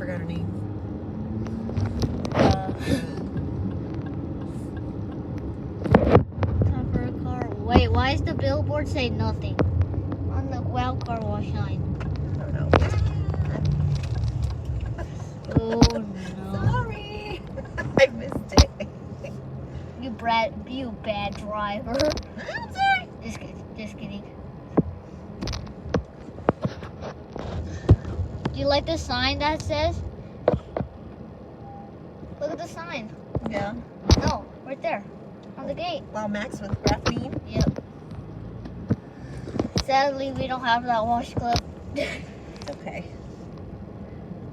forgot her name. Time for a car. Wait, why is the billboard say nothing on the car wash sign? I don't know. Oh no! Sorry, I missed it. You bad driver. I'm sorry. Just kidding. Do you like the sign that says? Look at the sign. Yeah. No, right there. On the gate. Wow, Max with graphene. Yep. Sadly, we don't have that wash club. It's okay.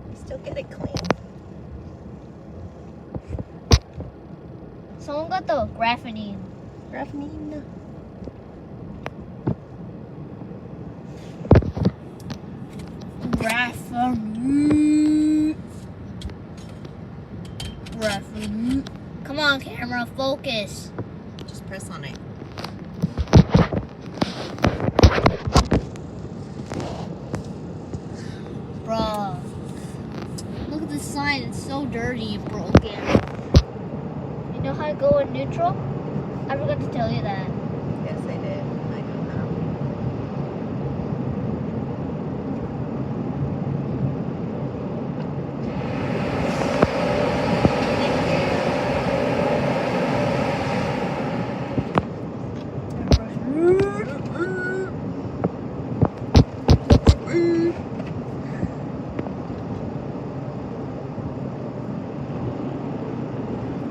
We still get it clean. Someone got the graphene. Graphene. Graphene. Come on, camera, focus. Just press on it. Bruh. Look at the sign, it's so dirty and broken. You know how to go in neutral? I forgot to tell you that. Yes, I did. I know how.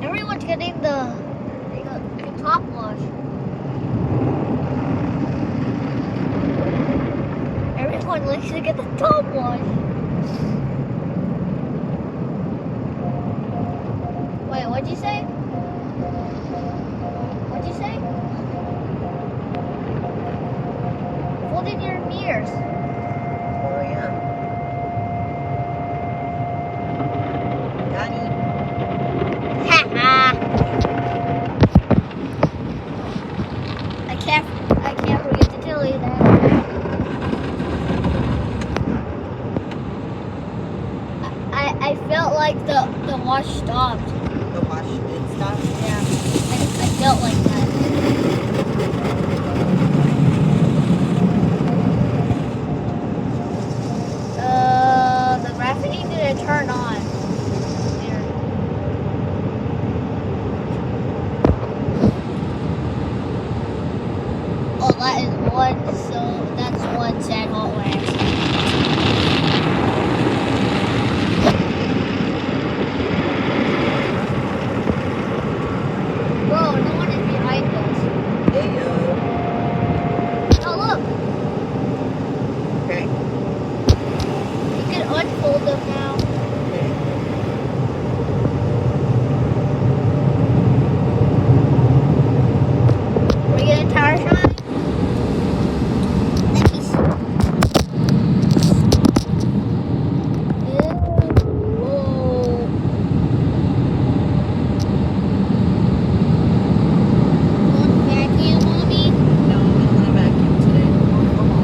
Everyone's getting the top wash. Everyone likes to get the top wash. Wait, what'd you say? What'd you say? Fold in your mirrors. Oh, yeah. Got I can't forget to tell you that. I felt like the wash stopped. the wash did stop. Yeah, I felt like that. The graphene didn't turn on. Here. Oh, that is one. So that's one sad hot wax. Bro, no one is behind us. Hey, Oh, look. okay. You can unfold them now. Okay. Are you getting tire shine? Let me see. Ew. Whoa. Want to vacuum, mommy? No, I'm gonna vacuum today. Come on.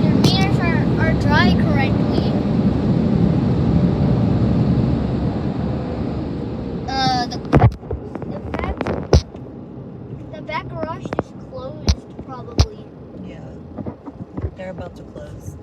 Your meters are dry correctly. The back garage is closed probably. Yeah. They're about to close.